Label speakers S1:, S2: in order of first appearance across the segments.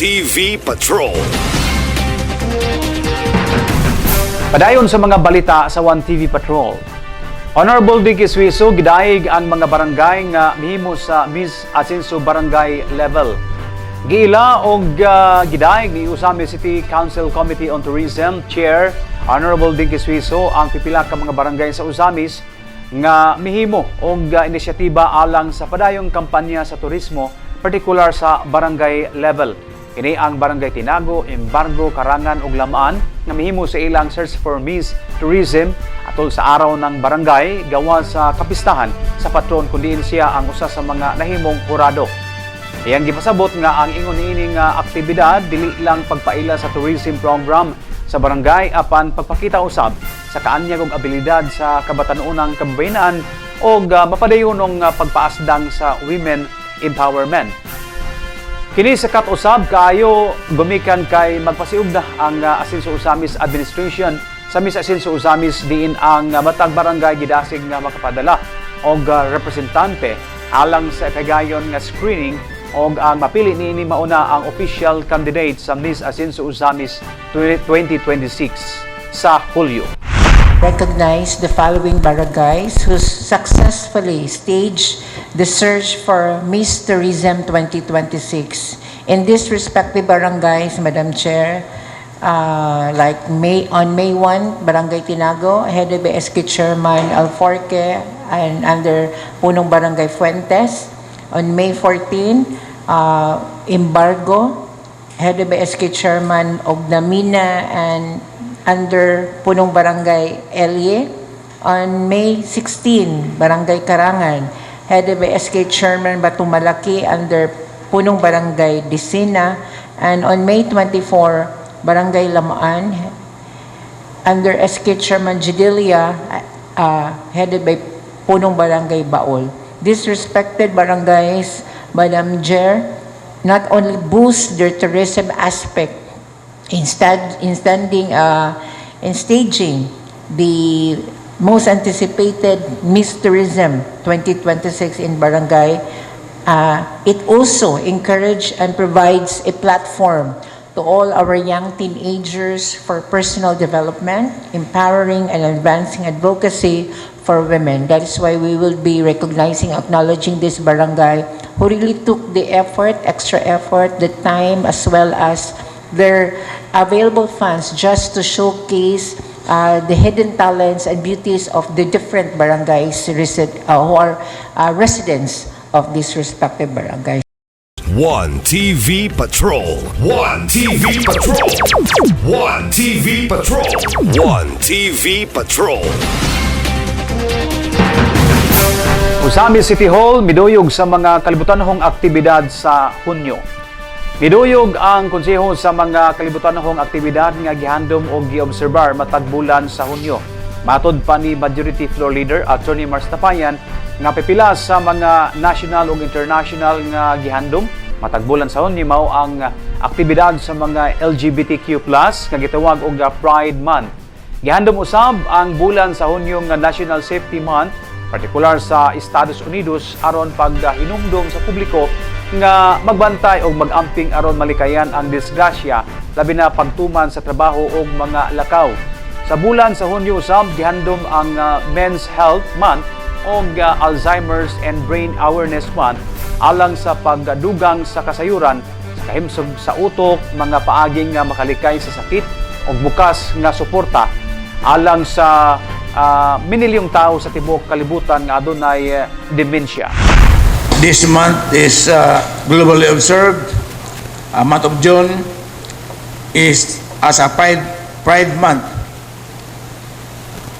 S1: TV Patrol.
S2: Padayon sa mga balita sa 1 TV Patrol. Honorable Vicky Suiso gidaig ang mga barangay nga mihimo sa Miss Asenso Barangay level. Giila og gidaig ni Usami City Council Committee on Tourism Chair Honorable Vicky Suiso ang pipila ka mga barangay sa Usamis nga mihimo og inisyatiba alang sa padayong kampanya sa turismo, partikular sa barangay level. Kini ang Barangay Tinago, Embargo, Karangan ug Lamaan nga mihimo sa ilang search for Miss Tourism atol sa araw ng barangay gawa sa kapistahan sa patron kundi siya ang usa sa mga nahimong hurado. Iyang gipasabot nga ang ingon niining aktibidad dili lang pagpaila sa tourism program sa barangay apan pagpakita usab sa kaanyag ug abilidad sa kabatan-unang kababayenan ug mapadayonong pagpaasdang sa women empowerment. Kini sa kat-usab kaayo gumikan kay magpasiugda ang Asenso Usamis Administration sa Miss Asenso Usamis diin ang matag barangay gidasig nga makapadala og representante alang sa kagayon nga screening og ang mapili niini mauna ang official candidate sa Miss Asenso Usamis 2026 sa Hulyo.
S3: Recognize the following barangays who successfully staged the search for Miss Tourism 2026. In these respective barangays, Madam Chair, on May 1, Barangay Tinago, headed by SK Chairman Alforque and under Punong Barangay Fuentes. On May 14, Embargo, headed by SK Chairman Ognamina and under Punong Barangay Elye. On May 16, Barangay Karangan, headed by SK Chairman Batumalaki under Punong Barangay Disina. And on May 24, Barangay Lamaan, under SK Chairman Jidelia, headed by Punong Barangay Baol. These respected barangays, Madam Chair, not only boost their tourism aspect in staging the most anticipated Miss Tourism 2026 in Barangay, it also encourages and provides a platform to all our young teenagers for personal development, empowering and advancing advocacy for women. That is why we will be recognizing, acknowledging this barangay who really took the effort, extra effort, the time, as well as their available funds just to showcase the hidden talents and beauties of the different barangays who are residents of these respective barangays.
S1: 1 TV Patrol. 1 TV Patrol. 1 TV Patrol. 1 TV Patrol.
S2: Usamis City Hall miduyog sa mga kalibutanhong aktibidad sa Hunyo. Miduyog ang konseho sa mga kalibutanhong aktibidad nga gihandom o giobserbar matag bulan sa Hunyo. Matod pa ni Majority Floor Leader Attorney Mars Tapayan nga pipila sa mga national ug international nga gihandom matag bulan sa Hunyo mao ang aktibidad sa mga LGBTQ+ nga gitawag og Pride Month. Gihandom usab ang bulan sa Hunyo nga National Safety Month, partikular sa Estados Unidos aron paghinumdom sa publiko nga magbantay o magamping aron malikayan ang disgrasya labi na pagtuman sa trabaho o mga lakaw. Sa bulan sa Hunyo usab gihandom ang Men's Health Month o Alzheimer's and Brain Awareness Month alang sa pagdugang sa kasayuran sa kahimsog sa utok, mga paaging nga makalikay sa sakit o bukas nga suporta alang sa minilyong tao sa tibuok kalibutan nga adunay dementia.
S4: This month is globally observed. Month of June is as a Pride Month,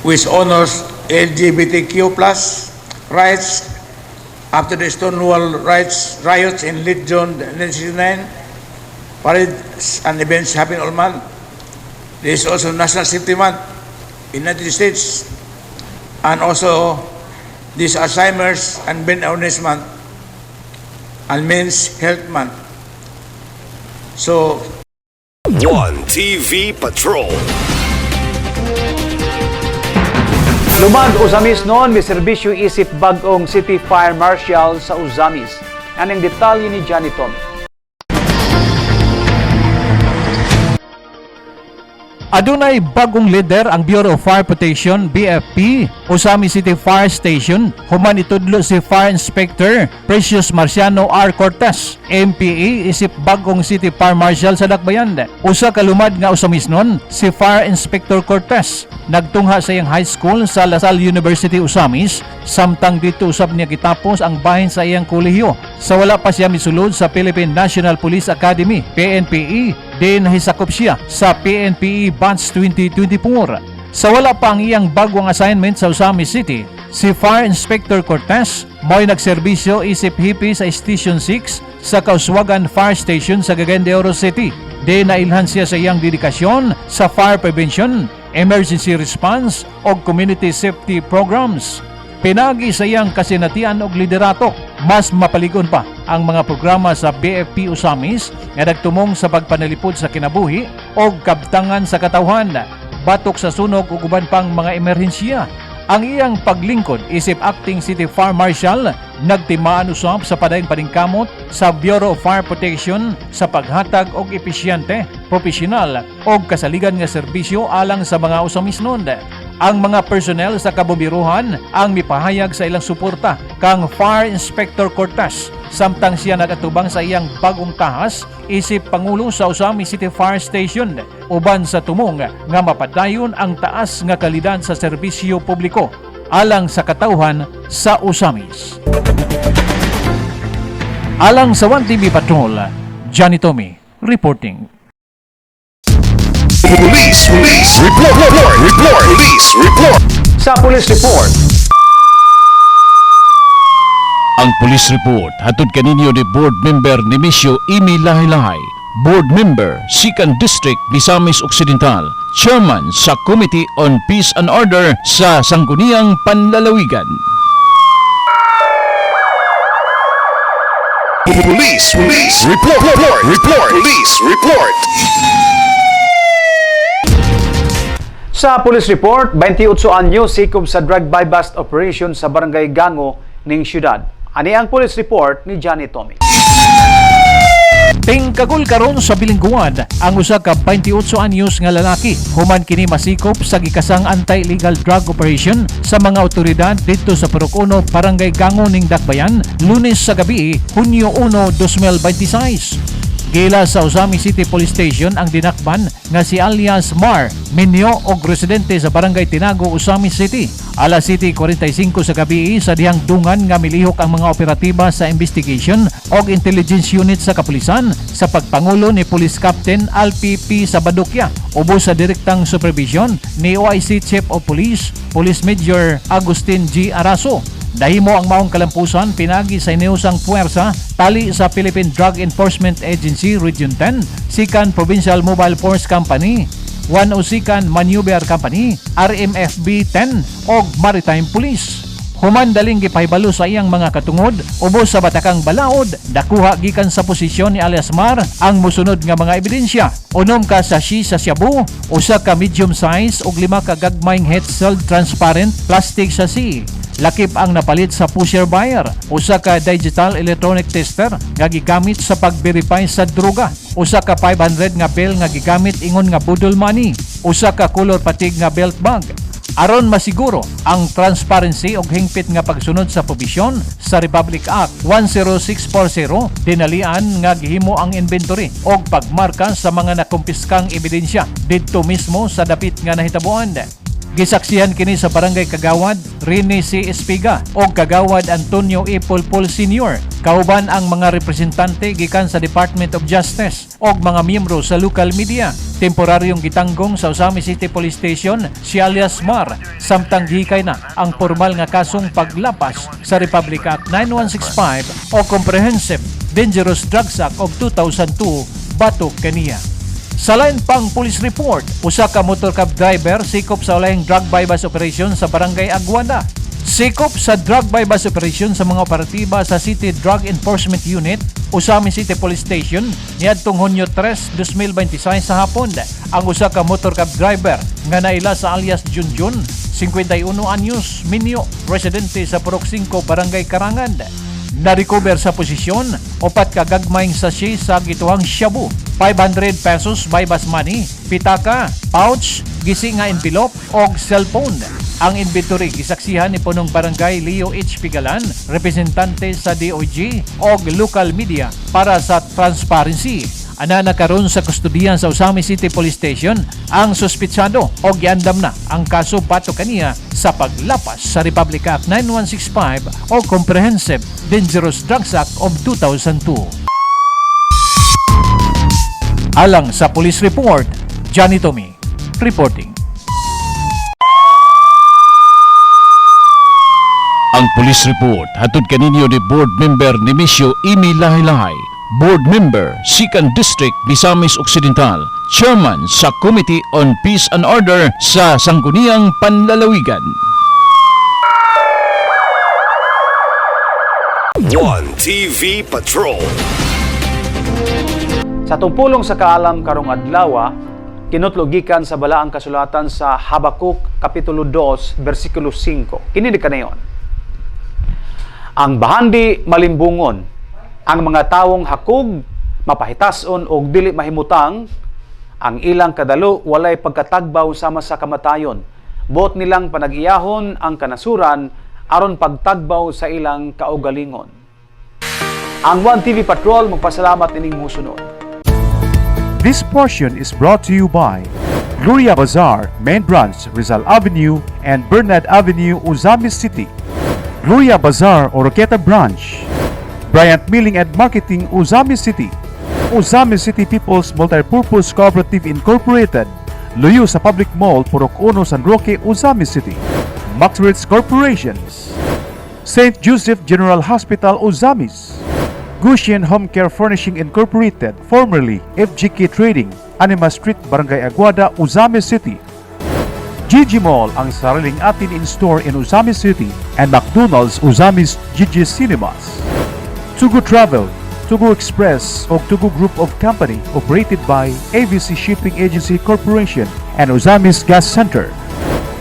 S4: which honors LGBTQ+ rights after the Stonewall riots in late June 1969. Parades and events happen all month. There is also National Safety Month in the United States, and also this Alzheimer's and Brain Awareness Month and Men's Health Month. So
S1: 1 TV Patrol.
S2: Lumad Usamis noon may serbisyo isip bag-ong City Fire Marshal sa Usamis. Anong detalye ni Johnny Tom?
S5: Adunay bagong leader ang Bureau of Fire Protection BFP Usami City Fire Station. Human itudlo si Fire Inspector Precious Marciano R. Cortez, MPA isip bagong City Fire Marshal sa Dakbayan. Usa ka lumad nga usamisnon si Fire Inspector Cortez nagtungha sa iyang high school sa La Salle University Usamis, samtang dito usab niya gitapos ang bahin sa iyang kolehiyo. Sa wala pa siya misulod sa Philippine National Police Academy PNPE, din nahisakop siya sa PNPE Batch 2024. Sa wala pa ang iyang bagong assignment sa Usamis City, si Fire Inspector Cortez mo'y nagserbisyo isip hipi sa Station 6 sa Kauswagan Fire Station sa Cagayan de Oro City. Di nailhan siya sa iyang dedikasyon sa fire prevention, emergency response o community safety programs. Pinagi sa iyang kasinatian og liderato, mas mapaligon pa ang mga programa sa BFP Usamis nga nagtumong sa pagpanalipod sa kinabuhi o kabtangan sa katawhan, batok sa sunog ug uban pang mga emerhensiya. Ang iyang paglingkod isip acting City Fire Marshal nagtimaan usab sa padayong paningkamot sa Bureau of Fire Protection sa paghatag og episyente, profesional o kasaligan nga serbisyo alang sa mga usamisnon. Ang mga personnel sa kabubiruhan ang mipahayag sa ilang suporta kang Fire Inspector Cortez, samtang siya nagatubang sa iyang bagong tahas isip Pangulo sa Usami City Fire Station, uban sa tumong nga mapadayon ang taas nga kalidad sa serbisyo publiko alang sa katawhan sa Usamis. Alang sa 1TV Patrol, Johnny Tommy reporting.
S1: Police report. Police report.
S2: Sa Police Report,
S6: Ang Police Report hatod kaninyo ni Board Member Nemesio Imi Lahi-Lahi, Board Member, 2nd District, Misamis Occidental, Chairman sa Committee on Peace and Order sa Sangguniang Panlalawigan.
S1: Police report. Police report.
S2: sa Police Report, 28 anyo sikop sa drug buy-bust operation sa Barangay Gango ning syudad. Ani ang Police Report ni Johnny Tommy.
S5: Tingkagol karon sa bilingguan ang usa ka 28 anyos nga lalaki human kini masikop sa gikasang anti-illegal drug operation sa mga otoridad dito sa Purok 1, Barangay Gango ning Dakbayan, Lunes sa gabi, Hunyo 1, 2026. Gila sa Usami City Police Station ang dinakban nga si alias Mar Minyo og residente sa Barangay Tinago, Usami City. Alas 7:45 sa gabi sa dihang dungan nga milihok ang mga operatiba sa investigation og intelligence unit sa kapulisan sa pagpangulo ni Police Captain Alpi sa Badukya ubos sa direktang supervision ni OIC Chief of Police, Police Major Agustin G. Araso. Dahimo ang maong kalampusan pinagi sa iniusang puwersa tali sa Philippine Drug Enforcement Agency Region 10, Sikan Provincial Mobile Force Company, 102nd Maneuver Company, RMFB 10 og Maritime Police. Human daling gipahibalo sa iyang mga katungod ubos sa batakang balaod, dakuha gikan sa posisyon ni alias Mar ang mosunod nga mga ebidensya. Unom ka sashi sa shabu, usa ka medium size ug 5 ka gagmayng head-sealed transparent plastic sashi. Lakip ang napalit sa pusher buyer, usa ka digital electronic tester nga gigamit sa pag-verify sa droga, usa ka 500 nga bill nga gigamit ingon nga budol money, usa ka color patig nga belt bag. Aron masiguro ang transparency og hingpit nga pagsunod sa probisyon sa Republic Act 10640, dinalian nga gihimo ang inventory og pagmarka sa mga nakumpiskang ebidensya didto mismo sa dapit nga nahitabuan. Gisaksihan kini sa Barangay Kagawad, Rene C. Espiga o Kagawad Antonio E. Pulpul Sr. Kauban ang mga representante gikan sa Department of Justice o mga miyembro sa local media. Temporaryong gitanggong sa Usami City Police Station si alias Mar, samtang gihikay na ang formal nga kasong paglapas sa Republic Act 9165 o Comprehensive Dangerous Drugs Act of 2002 batok kaniya. Sa lain pang police report, usa ka motor cab driver sikop sa ulayang drug buy-bust operation sa Barangay Aguada. Sikop sa drug buy-bust operation sa mga operatiba sa City Drug Enforcement Unit, Usami City Police Station, niadtong Hunyo 3, 2026 sa hapon. Ang usa ka motor cab driver nga naila sa alias Junjun, 51 anyos, Minyo, residente sa Purok 5, Barangay Karangan. Na-recover sa posisyon, 4 ka gagmayng sachet sa gituhang shabu, 5 500 pesos buy-bus money, pitaka, pouch, gisi nga envelope og cellphone. Ang inventory gisaksihan ni punong barangay Leo H. Pigalan, representante sa DOJ og local media para sa transparency. Ana nakaroon sa kustudiyan sa Usami City Police Station ang suspitsado o giandam na ang kaso bato kaniya sa paglapas sa Republic Act 9165 o Comprehensive Dangerous Drugs Act of 2002. Alang sa police report, Johnny Tommy reporting.
S6: Ang police report hatod kaninyo ni board member ni Misyo Amy Lahi-Lahi, board member 2nd District Misamis Occidental, chairman sa Committee on Peace and Order sa Sangguniang Panlalawigan.
S1: One TV Patrol.
S2: Sa tungpulong sa kaalam karong adlaw, kinutlogikan sa balaang kasulatan sa Habakuk Kapitulo 2, versikulo 5. Kini kanayon. Ang bahandi malimbungon, ang mga tawong hakog, mapahitason o dili mahimutang, ang ilang kadalo walay pagkatagbaw sama sa kamatayon. Buot nilang panag-iyahon ang kanasuran aron pagtagbaw sa ilang kaugalingon. Ang One TV Patrol magpasalamat ining musunod.
S7: This portion is brought to you by Gloria Bazaar, Main Branch, Rizal Avenue and Bernard Avenue, Uzamis City. Gloria Bazaar, Oroqueta Branch. Bryant Milling and Marketing, Uzamis City. Uzamis City People's Multipurpose Cooperative Incorporated. Luyo sa Public Mall, Purok 1, San Roque, Uzamis City. Maxritz Corporations. St. Joseph General Hospital, Uzamis. Gushian Home Care Furnishing Incorporated, formerly FGK Trading, Anima Street, Barangay Aguada, Uzamis City. Gigi Mall, ang sariling atin in-store in Uzamis City, and McDonald's Uzamis Gigi Cinemas. Tugu Travel, Tugu Express o Tugu Group of Company operated by ABC Shipping Agency Corporation and Uzamis Gas Center.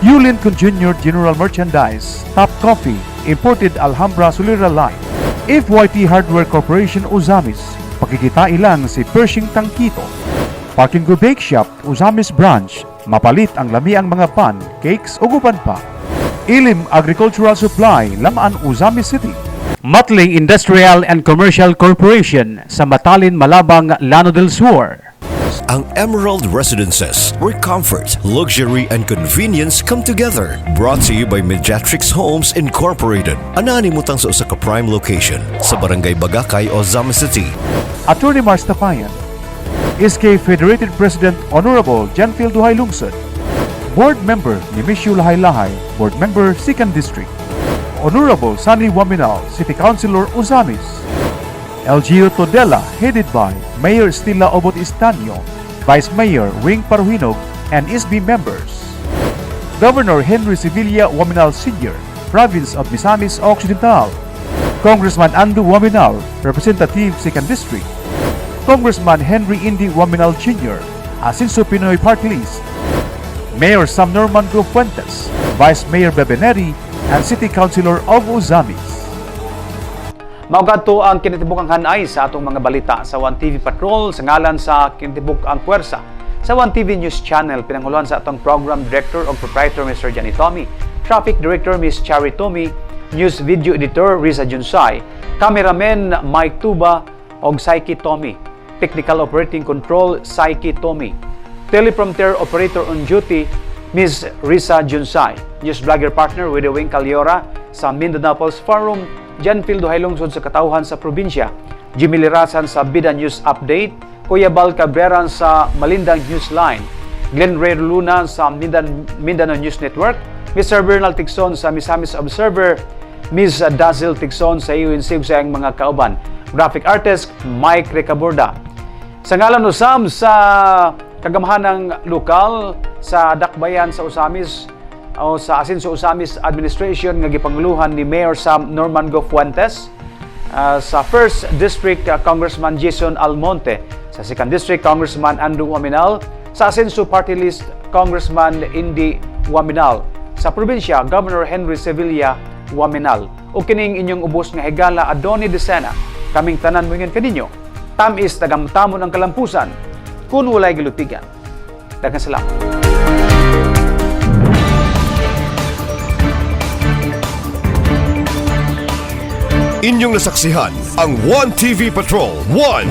S7: Yulin Jr. General Merchandise, Top Coffee, Imported Alhambra Solera Line. FYT Hardware Corporation Uzamis, pakikita ilang si Pershing Tangkito. Parking Go Bake Shop, Uzamis Branch, mapalit ang lamiang mga pan, cakes o guban pa. Ilim Agricultural Supply, Lamaan, Uzamis City. Matling Industrial and Commercial Corporation sa Matalin, Malabang, Llano del Sur.
S8: Ang Emerald Residences, where comfort, luxury, and convenience come together. Brought to you by Mediatrix Homes Incorporated. Ananimutang sa usa ka prime location sa Barangay Bagakay, Uzamis City.
S7: Attorney Mars Tapayan. SK Federated President Honorable Janfil Duhay Lungsod. Board Member Nimisio Lahi-Lahi, Board Member 2nd District. Honorable Sunny Waminal, City Councilor Uzamis. LGU Todela, headed by Mayor Stella Obot Istanio, Vice Mayor Wing Paruhinog, and SB members. Governor Henry Sevilla Waminal Sr., Province of Misamis Occidental. Congressman Andu Waminal, Representative 2nd District. Congressman Henry Indy Waminal Jr., Asinso Pinoy Party List. Mayor Sam Norman Go Fuentes, Vice Mayor Bebeneri, and City Councilor of Uzamis.
S2: Maugadto ang kinitibuk ang hanay sa atong mga balita sa One TV Patrol sa ngalan sa kinitibuk ang puwersa sa One TV News Channel. Pinanghuluan sa atong Program Director o Proprietor Mr. Johnny Tommy, Traffic Director Ms. Chari Tommy, News Video Editor Riza Junsay, Cameraman Mike Tuba og Saiki Tommy, Technical Operating Control Saiki Tommy, Teleprompter Operator on Duty Ms. Risa Junsay, News Vlogger Partner with the Wing Caliora sa Mindanao Pulse Forum, Janfil Duhay Lungsod sa Katauhan sa probinsya, Jimmy Lirasan sa Bida News Update, Kuya Bal Cabreran sa Malindang Newsline, Glenn Ray Luna sa Mindanao News Network, Mr. Bernal Tigson sa Misamis Observer, Ms. Dazzle Tigson sa UNC sa mga kauban, Graphic Artist Mike Recaborda. Sa ngalan usam sa kagamahanang lokal sa Dakbayan sa Uzamis o sa Asinso Uzamis Administration nga gipanguluhan ni Mayor Sam Norman Go Fuentes, sa 1st District Congressman Jason Almonte, sa 2nd District Congressman Andrew Waminal, sa Asinso Party List Congressman Indy Waminal, sa probinsya Governor Henry Sevilla Waminal. O kining inyong ubos nga higala Adoni Decena, kaming tanan mo kaninyo. Tamis tagamtamon ang kalampusan, kung walay gilutigan. Daghang salamat.
S8: Inyong nasaksihan ang 1TV Patrol. 1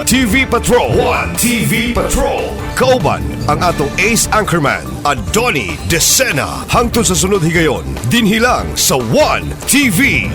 S8: TV Patrol. 1 TV Patrol. Kauban ang atong ace anchorman, Adoni Desena. Hangtod sa sunod higayon, dinhilang sa 1 TV.